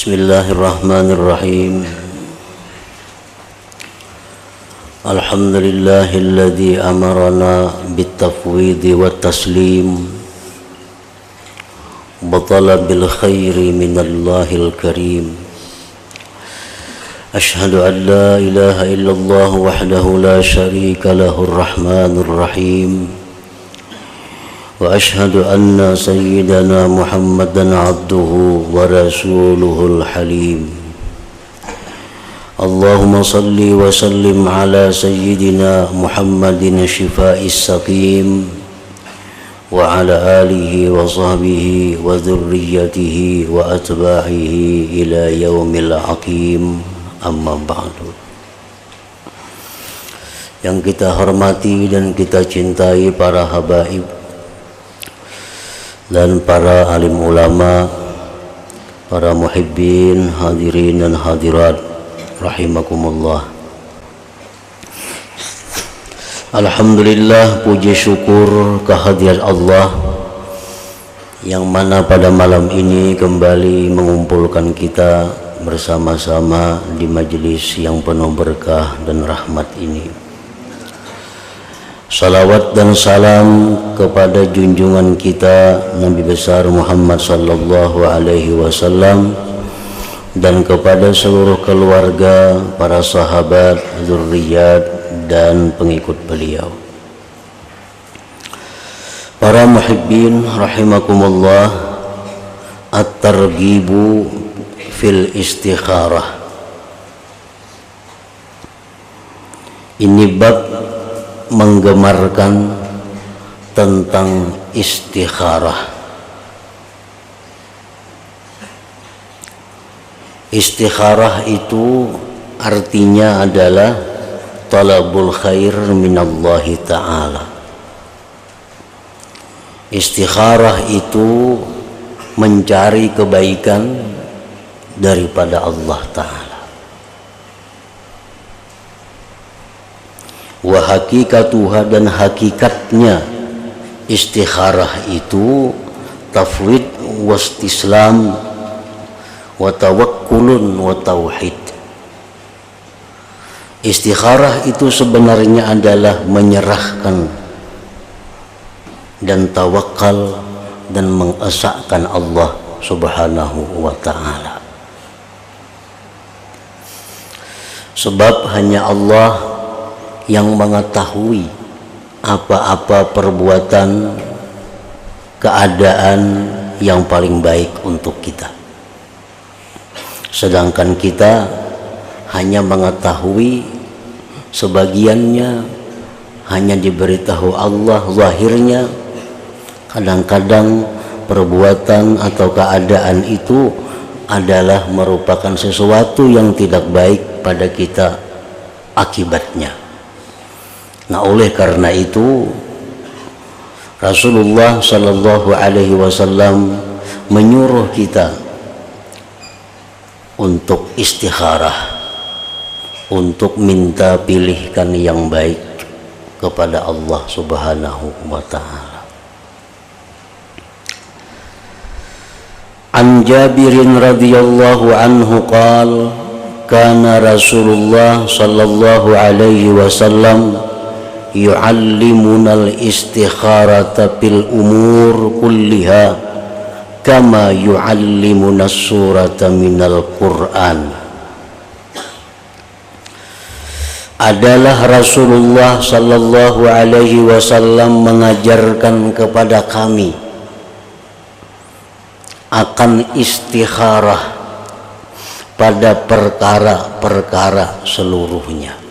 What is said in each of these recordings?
Bismillahirrahmanirrahim. Alhamdulillahilladzi amarana bitafwidi wa taslim wa talabil khairi minallahil karim. Ashhadu an la ilaha illallah wahdahu la syarika lahur rahmanur rahim. Wa ashhadu anna sayyidana Muhammadan abduhu wa rasuluhul halim. Allahumma salli wa sallim ala sayyidina Muhammadin syifa'is saqim wa ala alihi wa sahbihi wa dhurriyyatihi wa atba'ihi ila yaumil aqim. Amma ba'du. Yang kita hormati dan kita cintai para habaib dan para alim ulama, para muhibbin, hadirin dan hadirat rahimakumullah. Alhamdulillah, puji syukur kehadirat Allah yang mana pada malam ini kembali mengumpulkan kita bersama-sama di majelis yang penuh berkah dan rahmat ini. Salawat dan salam kepada junjungan kita Nabi besar Muhammad sallallahu alaihi wasallam dan kepada seluruh keluarga, para sahabat, zurriyat dan pengikut beliau. Para muhibbin rahimakumullah, at-targhibu fil istikharah. Ini bab menggemarkan tentang istikharah. Istikharah itu artinya adalah talabul khair minallahi ta'ala. Istikharah itu mencari kebaikan daripada Allah Ta'ala. Wa hakikatuha, dan hakikatnya istikharah itu tafwid wastislam wa tawakkulun wa tauhid. Istikharah itu sebenarnya adalah menyerahkan dan tawakal dan mengesahkan Allah Subhanahu wa ta'ala. Sebab hanya Allah yang mengetahui apa-apa perbuatan, keadaan yang paling baik untuk kita. Sedangkan kita hanya mengetahui sebagiannya, hanya diberitahu Allah zahirnya. Kadang-kadang perbuatan atau keadaan itu adalah merupakan sesuatu yang tidak baik pada kita akibatnya. Nah, oleh karena itu Rasulullah sallallahu alaihi wasallam menyuruh kita untuk istikharah, untuk minta pilihkan yang baik kepada Allah Subhanahu wa ta'ala. An Jabirin radhiyallahu anhu qala kana Rasulullah sallallahu alaihi wasallam yu'allimunal istikharata fil umur kulliha kama yu'allimunas surata minal Qur'an. Adalah Rasulullah sallallahu alaihi wasallam mengajarkan kepada kami akan istikharah pada perkara-perkara seluruhnya.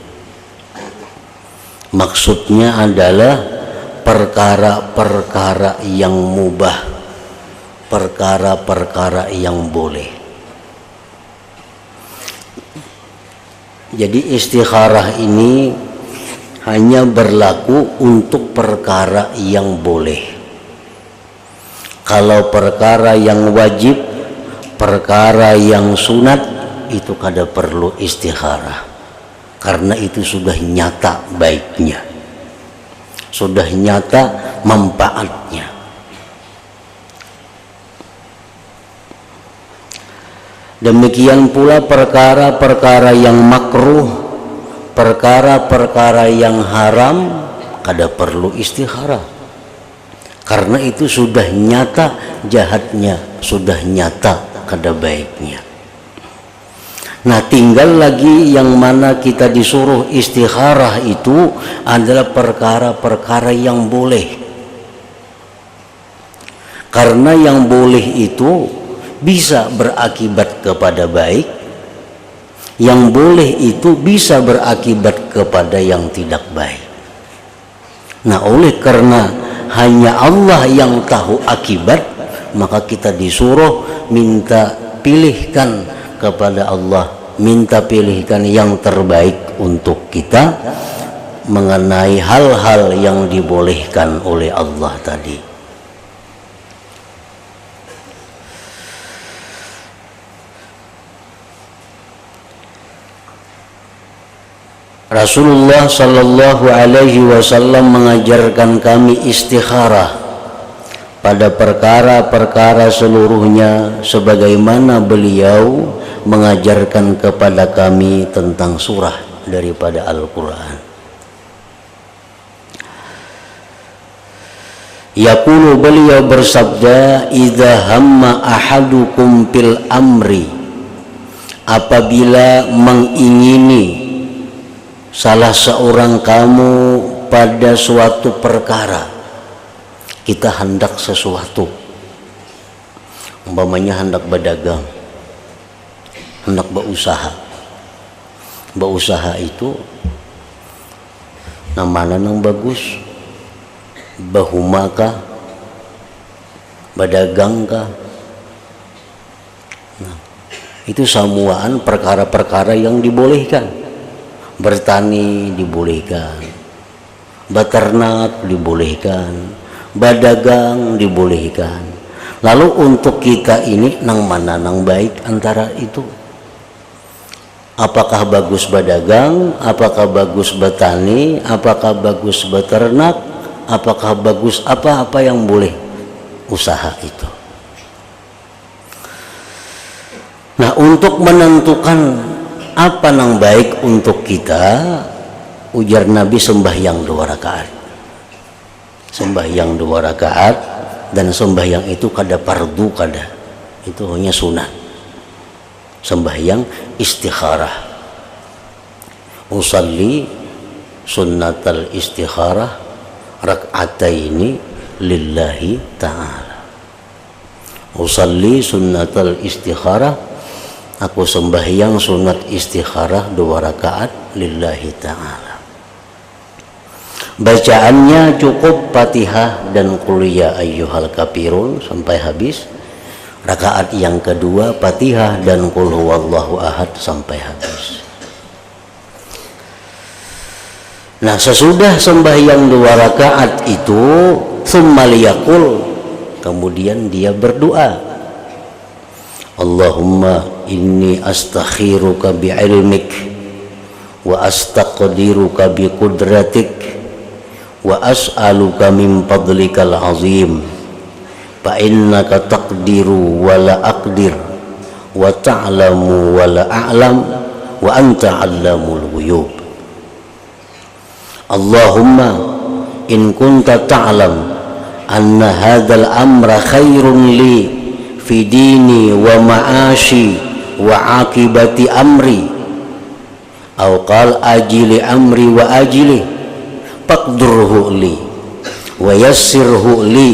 Maksudnya adalah perkara-perkara yang mubah, perkara-perkara yang boleh. Jadi istikharah ini hanya berlaku untuk perkara yang boleh. Kalau perkara yang wajib, perkara yang sunat, itu kada perlu istikharah. Karena itu sudah nyata baiknya, sudah nyata manfaatnya. Demikian pula perkara-perkara yang makruh, perkara-perkara yang haram kada perlu istikharah, karena itu sudah nyata jahatnya, sudah nyata kada baiknya. Nah, tinggal lagi yang mana kita disuruh istikharah itu adalah perkara-perkara yang boleh, karena yang boleh itu bisa berakibat kepada baik, yang boleh itu bisa berakibat kepada yang tidak baik. Nah, oleh karena hanya Allah yang tahu akibat, maka kita disuruh minta pilihkan kepada Allah, minta pilihkan yang terbaik untuk kita mengenai hal-hal yang dibolehkan oleh Allah tadi. Rasulullah sallallahu alaihi wasallam mengajarkan kami istikharah pada perkara-perkara seluruhnya, sebagaimana beliau mengajarkan kepada kami tentang surah daripada Al-Quran. Yaqulu, beliau bersabda, idza hamma ahadukum fil amri, apabila mengingini salah seorang kamu pada suatu perkara, kita hendak sesuatu, umpamanya hendak berdagang, hendak berusaha. Berusaha itu namanya yang bagus, bahumakah, bedagangkah. Nah, itu semuaan perkara-perkara yang dibolehkan. Bertani dibolehkan, beternak dibolehkan, berdagang dibolehkan. Lalu untuk kita ini nang mana nang baik antara itu? Apakah bagus berdagang? Apakah bagus bertani? Apakah bagus beternak? Apakah bagus apa-apa yang boleh usaha itu? Nah, untuk menentukan apa yang baik untuk kita, ujar Nabi, sembahyang 2 rakaat. Sembahyang 2 rakaat, dan sembahyang itu kada fardu, kada, itu hanya sunat. Sembahyang istikharah. Usalli sunnatal istikharah rak'ataini lillahi ta'ala. Usalli sunnatal istikharah, aku sembahyang sunat istikharah 2 rakaat lillahi ta'ala. Bacaannya cukup Fatihah dan Qul ya ayyuhal kafirun sampai habis. Rakaat yang kedua Fatihah dan Qul huwallahu ahad sampai habis. Nah, sesudah sembahyang 2 rakaat itu, tsumma liyaqul, kemudian dia berdoa, Allahumma inni astakhiruka bi'ilmik wa astaqdiruka biqudratik wa as'aluka min fadlikal azim fa innaka taqdiru wa la aqdir wa ta'lamu wa la a'lam wa anta 'allamul ghuyub. Allahumma in kunta ta'lam anna hadzal amra khairun li fi dini wa ma'ashi wa akibati amri aw qal ajili amri wa ajili faqdurhu li wa yassirhu li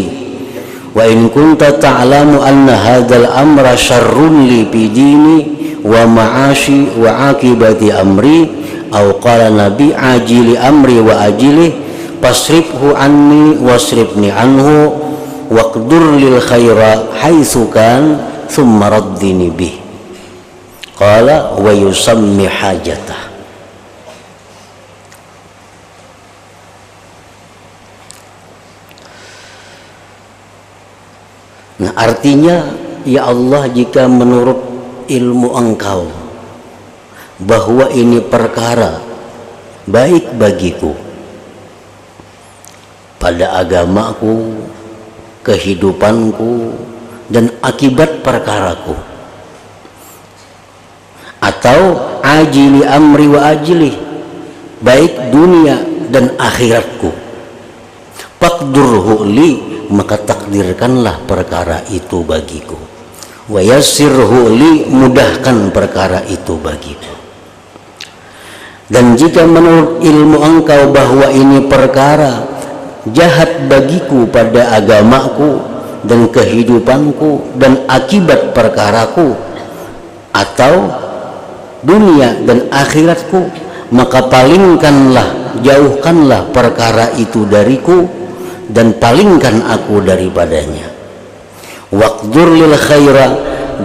wa in kunta ta'lamu anna hadzal amra syarrun li fi dini wa ma'ashi wa akibati amri aw qala nabi ajili amri wa ajili fasrifhu anni wasrifni anhu waqdur lil khaira haitsu kan thumma raddini bih. Qala wa yusammi hajatah. Nah, artinya, ya Allah, jika menurut ilmu Engkau bahwa ini perkara baik bagiku pada agamaku, kehidupanku, dan akibat perkaraku, atau ajili amri wa ajili, baik dunia dan akhiratku. Faqdurhu li, maka takdirkanlah perkara itu bagiku. Wa yassirhu li, mudahkan perkara itu bagiku. Dan jika menurut ilmu engkau bahwa ini perkara jahat bagiku pada agamaku dan kehidupanku dan akibat perkaraku, atau dunia dan akhiratku, maka palingkanlah, jauhkanlah perkara itu dariku dan palingkan aku daripadanya. Waqdur lil khaira,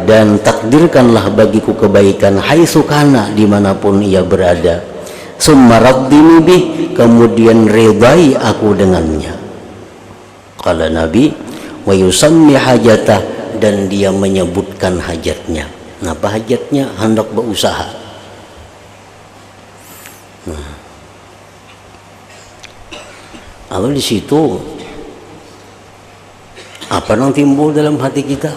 dan takdirkanlah bagiku kebaikan, haitsu kana, dimanapun ia berada. Summa raddini bih, kemudian ridai aku dengannya. Kala Nabi, wa yusammi hajatah, dan dia menyebutkan hajatnya. Apa hajatnya? Hendak berusaha. Lalu di situ apa yang timbul dalam hati kita?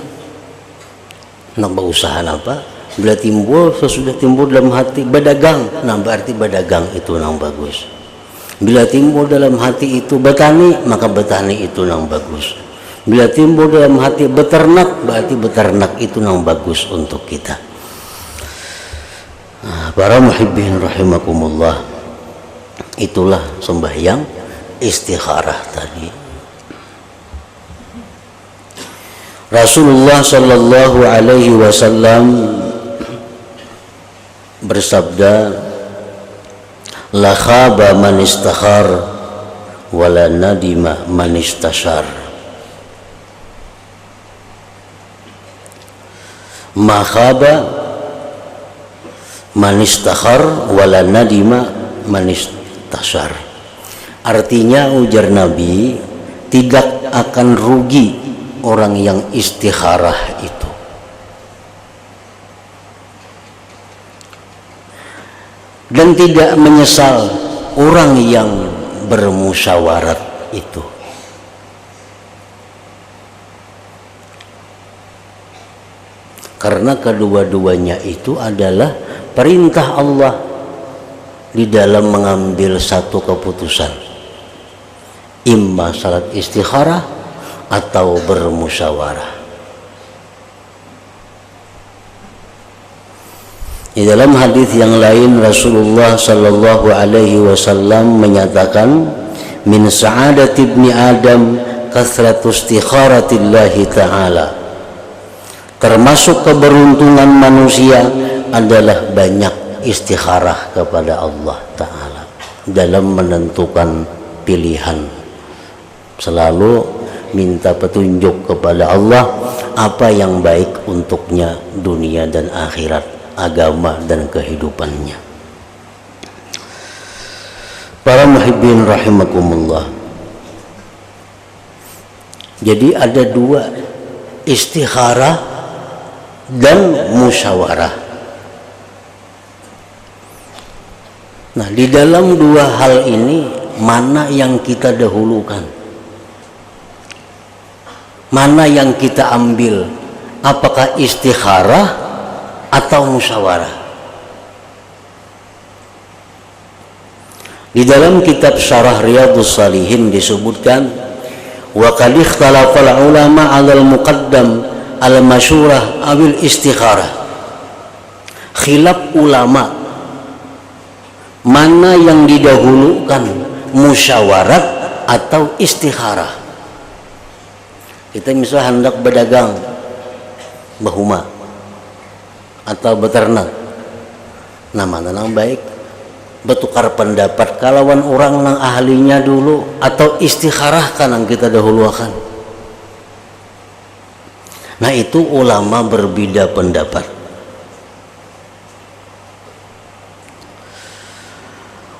Hendak berusaha apa? Bila timbul, sesudah timbul dalam hati berdagang, nah berarti berdagang itu yang bagus. Bila timbul dalam hati itu bertani, maka bertani itu yang bagus. Bila timbul dalam hati beternak, berarti beternak itu yang bagus untuk kita. Para muhibbin rahimakumullah, itulah sembahyang istikharah tadi. Rasulullah sallallahu alaihi wasallam bersabda, la khaba man istakhar wa la nadima man istashar. Ma khaba man istakhar wa la nadima man istashar. Artinya, ujar Nabi, tidak akan rugi orang yang istikharah itu. Dan tidak menyesal orang yang bermusyawarat itu. Karena kedua-duanya itu adalah perintah Allah di dalam mengambil satu keputusan, imma salat istikharah atau bermusyawarah. Di dalam hadis yang lain, Rasulullah sallallahu alaihi wasallam menyatakan, min sa'adati ibni Adam kathratu istikharatillahi ta'ala. Termasuk keberuntungan manusia adalah banyak istikharah kepada Allah Ta'ala dalam menentukan pilihan. Selalu minta petunjuk kepada Allah apa yang baik untuknya dunia dan akhirat, agama dan kehidupannya. Para muhibbin rahimakumullah, jadi ada dua, istikharah dan musyawarah. Nah, di dalam dua hal ini mana yang kita dahulukan? Mana yang kita ambil? Apakah istikharah atau musyawarah? Di dalam kitab Syarah Riyadhus Shalihin disebutkan, wa qad ikhtalafa al-ulama 'alal muqaddam al-masyurah awil istikharah. Khilaf ulama mana yang didahulukan, musyawarat atau istikharah. Kita misalnya hendak berdagang bahuma atau beternak, nah mana yang baik? Bertukar pendapat kalawan orang nang ahlinya dulu atau istikharah kan yang kita dahulukan. Nah, itu ulama berbeda pendapat.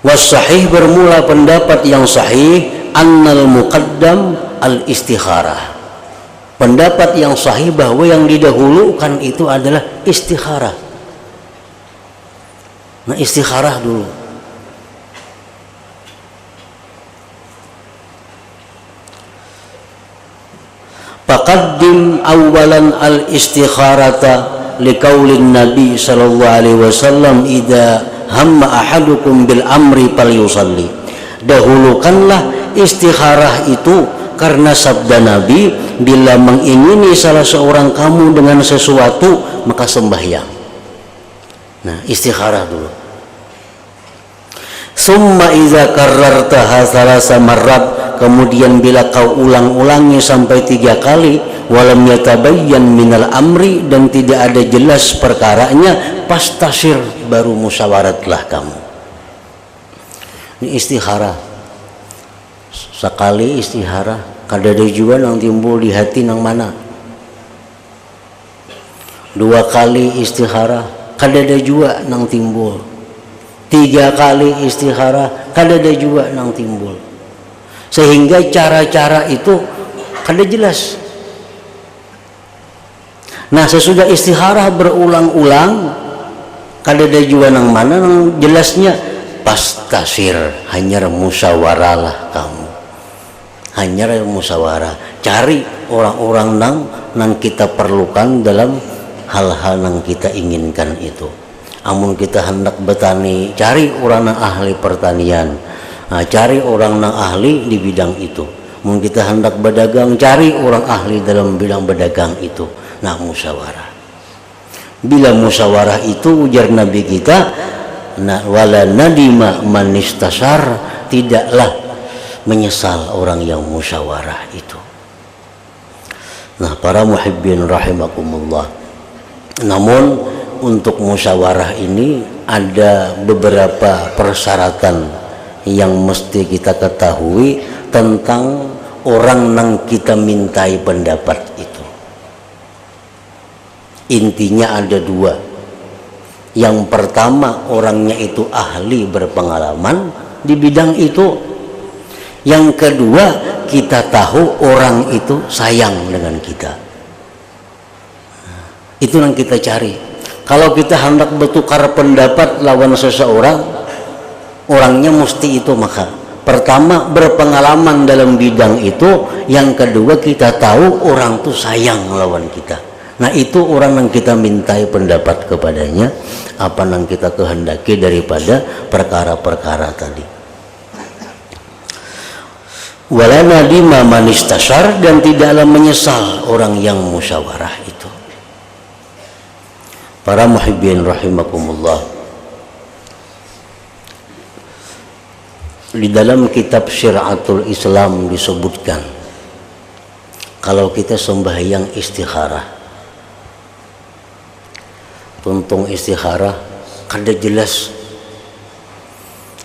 Was-sahih, bermula pendapat yang sahih, annal muqaddam al-istikharah. Pendapat yang sahih bahwa yang didahulukan itu adalah istikharah. Nah, istikharah dulu. Faqaddim awalan al-istikharata liqaulin Nabi sallallahu alaihi wasallam idza hamma ahadukum bil amri falyusalli. Dahulukanlah istikharah itu karena sabda Nabi, bila mengingini salah seorang kamu dengan sesuatu maka sembahyang. Nah, istikharah dulu. Summa idza karrartaha thalatha marrat, kemudian bila kau ulang-ulangi sampai 3 kali, walam yatabayyan minal amri, dan tidak ada jelas perkaranya, pastasir, baru musyawaratlah kamu. Ini istikharah. Sekali istikharah kadada juga nang timbul di hati nang mana. 2 kali istikharah kadada juga nang timbul. 3 kali istikharah kadada juga nang timbul. Sehingga cara-cara itu kada jelas. Nah, sesudah istikharah berulang-ulang kadada juga nang mana nang jelasnya, pastasir, hanya musyawarahlah kamu. Hanya musyawarah, cari orang-orang nang kita perlukan dalam hal-hal yang kita inginkan itu. Amun kita hendak bertani, cari orang yang ahli pertanian. Nah, cari orang yang ahli di bidang itu. Amun kita hendak berdagang, cari orang ahli dalam bidang berdagang itu. Nah, musyawarah. Bila musyawarah itu, ujar Nabi kita, nah, wala nadima man istasar, tidaklah menyesal orang yang musyawarah itu. Nah, para muhibbin rahimakumullah, namun untuk musyawarah ini ada beberapa persyaratan yang mesti kita ketahui tentang orang yang kita mintai pendapat itu. Intinya ada 2. Yang pertama, orangnya itu ahli berpengalaman di bidang itu. Yang kedua, kita tahu orang itu sayang dengan kita. Itu yang kita cari. Kalau kita hendak bertukar pendapat lawan seseorang, orangnya mesti itu, maka pertama berpengalaman dalam bidang itu, yang kedua kita tahu orang itu sayang lawan kita. Nah, itu orang yang kita mintai pendapat kepadanya, apa yang kita kehendaki daripada perkara-perkara tadi. Wala nadima man istasar, dan tidaklah menyesal orang yang musyawarah itu. Para muhibbin rahimakumullah, di dalam kitab Syir'atul Islam disebutkan, kalau kita sembahyang istikharah, tuntung istikharah kada jelas.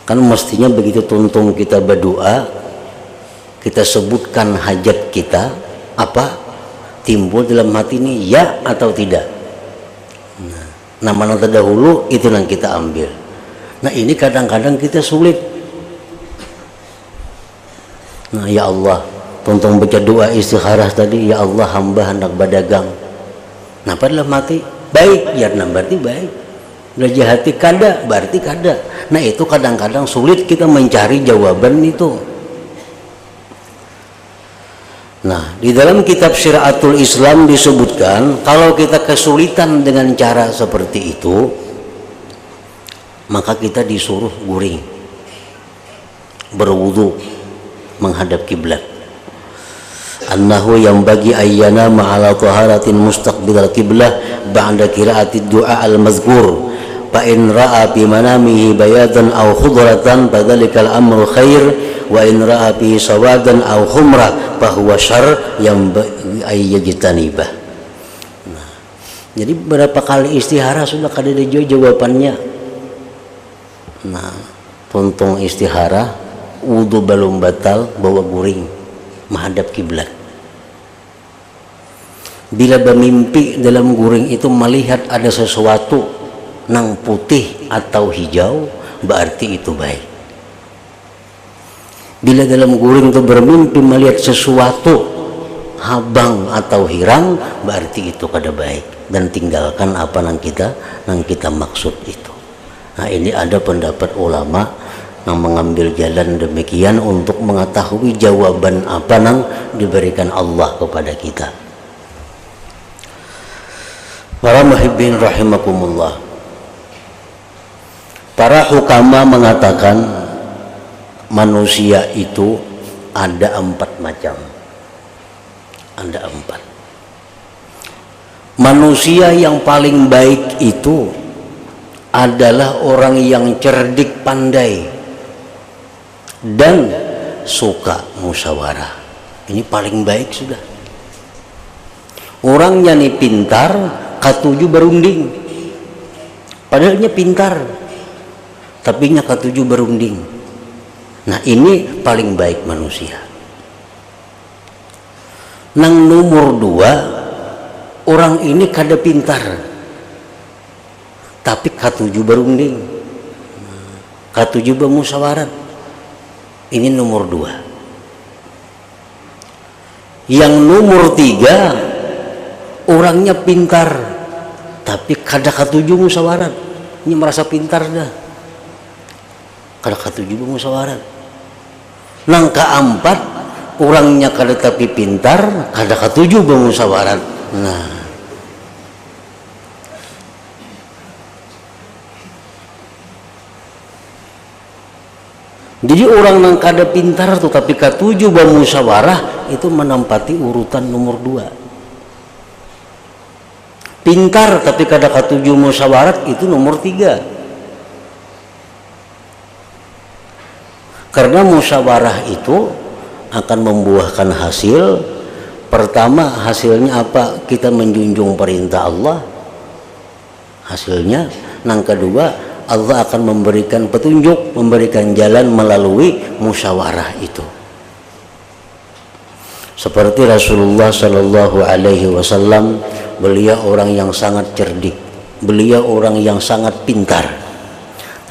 Kan mestinya begitu tuntung kita berdoa, kita sebutkan hajat kita, apa timbul dalam hati ini, ya atau tidak. Nah, mana terdahulu itu yang kita ambil. Nah, ini kadang-kadang kita sulit. Nah, ya Allah, tuntung baca doa istikharah tadi, ya Allah hamba hendak berdagang. Nah, padahal mati baik, ya berarti baik. Belajar hati kada, berarti kada. Nah, itu kadang-kadang sulit kita mencari jawaban itu. Nah, di dalam kitab Syir'atul Islam disebutkan, kalau kita kesulitan dengan cara seperti itu, maka kita disuruh guring, berwudu, menghadap kiblat. Annahu yang bagi ayyana ma'ala taharatin mustaqbilal kiblah ba'da qira'atid du'a al-mazkur, fa in ra'a bi manamihi bayadan aw khudratan fadzalikal amru khair, wa in ra'a bi sawadan aw khumra fahuwa syarr yang ayyajtanibah. Nah, jadi berapa kali istikharah sudah kada ada jawabannya. Nah, tuntung istikharah, wudu belum batal, bawa guring, menghadap kiblat. Bila bermimpi dalam guring itu melihat ada sesuatu nang putih atau hijau, berarti itu baik. Bila dalam guring itu bermimpi melihat sesuatu habang atau hirang, berarti itu kada baik, dan tinggalkan apa yang kita maksud itu. Nah, ini ada pendapat ulama yang mengambil jalan demikian untuk mengetahui jawaban apa yang diberikan Allah kepada kita. Para muhibbin rahimakumullah, para hukama mengatakan manusia itu ada 4 macam. Ada 4. Manusia yang paling baik itu adalah orang yang cerdik pandai dan suka musyawarah. Ini paling baik sudah. Orangnya nih pintar, katuju berunding. Padahalnya pintar, tapi nya katuju berunding. Nah ini paling baik manusia. Nang nomor 2, orang ini kada pintar, tapi katuju berunding, katuju bermusyawarah. Ini nomor 2. Yang nomor 3, orangnya pintar, tapi kada katuju musyawarah. Ini merasa pintar dah, kada katuju bermusyawarah. Nang keempat, orangnya kada tapi pintar, kada katuju bermusyawarah. Nah, jadi orang yang kada pintar tuh tapi katuju bermusyawarah itu menempati urutan nomor 2. Pintar tapi kada katuju musyawarah itu nomor 3. Karena musyawarah itu akan membuahkan hasil. Pertama, hasilnya apa? Kita menjunjung perintah Allah. Hasilnya, yang kedua, Allah akan memberikan petunjuk, memberikan jalan melalui musyawarah itu. Seperti Rasulullah Shallallahu Alaihi Wasallam, beliau orang yang sangat cerdik, beliau orang yang sangat pintar.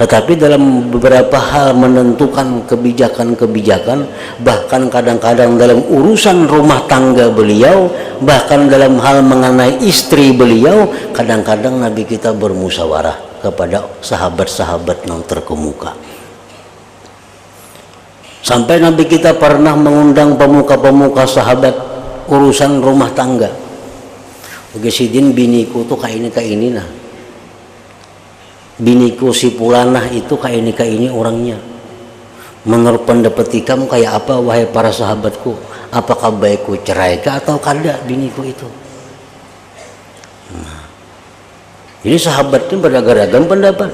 Tetapi dalam beberapa hal menentukan kebijakan-kebijakan, bahkan kadang-kadang dalam urusan rumah tangga beliau, bahkan dalam hal mengenai istri beliau, kadang-kadang Nabi kita bermusyawarah kepada sahabat-sahabat yang terkemuka. Sampai Nabi kita pernah mengundang pemuka-pemuka sahabat urusan rumah tangga. Begisidin biniku tuh kayak ini nah. Biniku si pulanah itu kayak ini orangnya. Menurut pendapat kamu kayak apa wahai para sahabatku? Apakah baikku cerai atau kada biniku itu? Nah, jadi sahabat itu beragam-agam pendapat.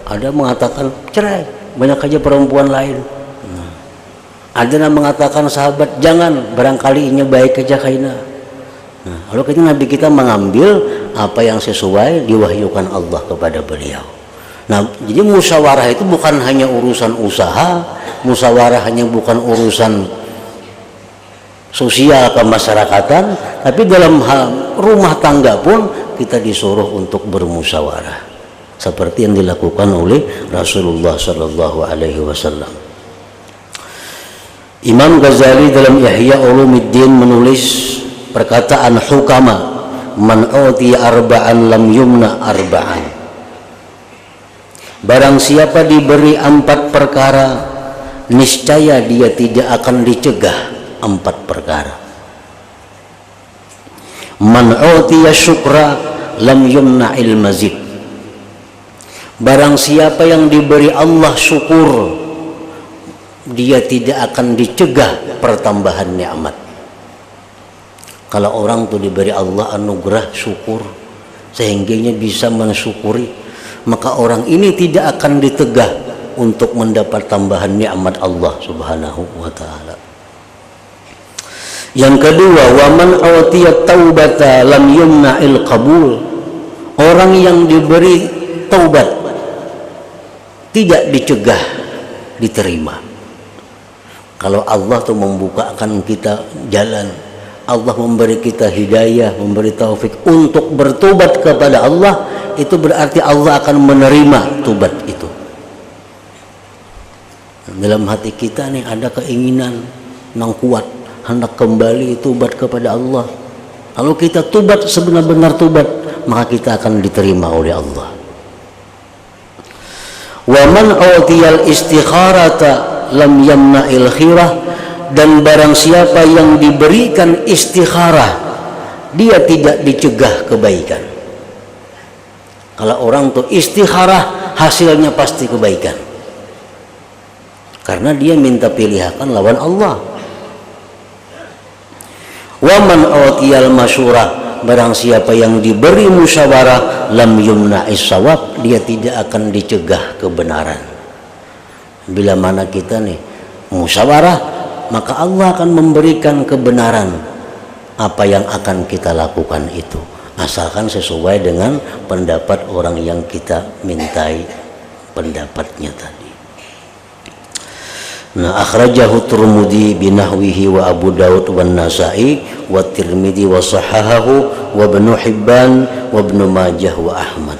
Ada mengatakan cerai, banyak aja perempuan lain. Nah, ada yang mengatakan sahabat jangan, barangkali ini baik aja kaina. Nah, lalu kita Nabi kita mengambil apa yang sesuai diwahyukan Allah kepada beliau. Nah, jadi musyawarah itu bukan hanya urusan usaha, musyawarah hanya bukan urusan sosial kemasyarakatan, tapi dalam hal rumah tangga pun kita disuruh untuk bermusyawarah, seperti yang dilakukan oleh Rasulullah Shallallahu Alaihi Wasallam. Imam Ghazali dalam Ihya Ulumuddin menulis perkataan hukama, man utiya arba'an lam yumna arba'an. Barang siapa diberi 4 perkara, niscaya dia tidak akan dicegah 4 perkara. Man utiya syukra lam yumna'il mazid. Barang siapa yang diberi Allah syukur, dia tidak akan dicegah pertambahan nikmat. Kalau orang tuh diberi Allah anugerah syukur sehingganya bisa mensyukuri, maka orang ini tidak akan ditegah untuk mendapat tambahan nikmat Allah Subhanahu wa taala. Yang kedua, wa man utiya taubata lam yumna'il qabul. Orang yang diberi taubat tidak dicegah diterima. Kalau Allah tuh membukakan kita jalan, Allah memberi kita hidayah, memberi taufik untuk bertobat kepada Allah, itu berarti Allah akan menerima tobat itu. Dalam hati kita nih ada keinginan yang kuat, hendak kembali tobat kepada Allah. Kalau kita tobat sebenar-benar tobat, maka kita akan diterima oleh Allah. Wa man utiyal istikharata lam yamna'il khirah. Dan barang siapa yang diberikan istikharah, dia tidak dicegah kebaikan. Kalau orang tuh istikharah, hasilnya pasti kebaikan. Karena dia minta pilihan lawan Allah. Wa man utiyal masyurah, barang siapa yang diberi musyawarah, lam yumna'is shawab, dia tidak akan dicegah kebenaran. Bila mana kita nih musyawarah, maka Allah akan memberikan kebenaran apa yang akan kita lakukan itu, asalkan sesuai dengan pendapat orang yang kita mintai pendapatnya tadi. Nah, akhrajahu Tirmidzi binahwihi wa Abu Daud wa Nasa'i wa Tirmidzi wa sahahahu wa Ibnu Hibban wa Ibnu Majah wa Ahmad.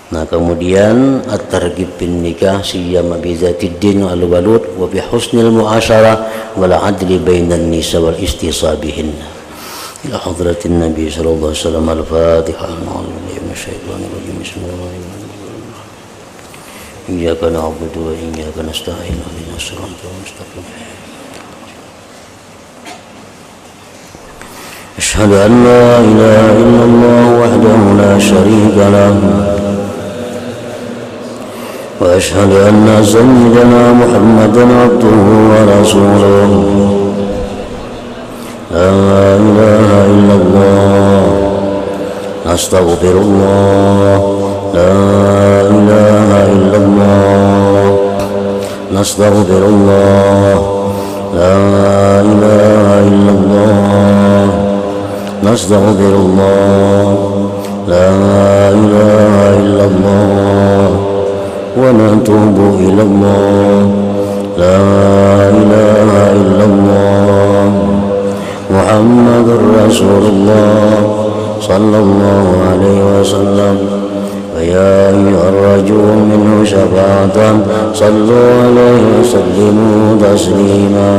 Nah, kemudian at-targhib bin nikah siyama bi zatid din wal walud wa bi husnil muasyarah wal adli bainan nisa wal istisabihin. Ila hadratin Nabi sallallahu alaihi wasallam al-Fatihah. Bismillahirrahmanirrahim. Iyyaka na'budu wa iyyaka nasta'in ihdinas siratal mustaqim. Asyhadu an la ilaha illallah wahdahu la syarika lah wa asyhadu anna sayyidana Muhammadan abduhu wa rasuluh. La ilaha illallah astaghfirullah. La ilaha illallah nastaghfirullah. La ilaha illallah nastaghfirullah. La ilaha illallah wa natubu ilallah. La ilaha illallah Muhammadur Rasulullah sallallahu alaihi wasallam. Ya ayyuhar-rajul minhu syafa'atan sallu alaihi wa sallimu taslima.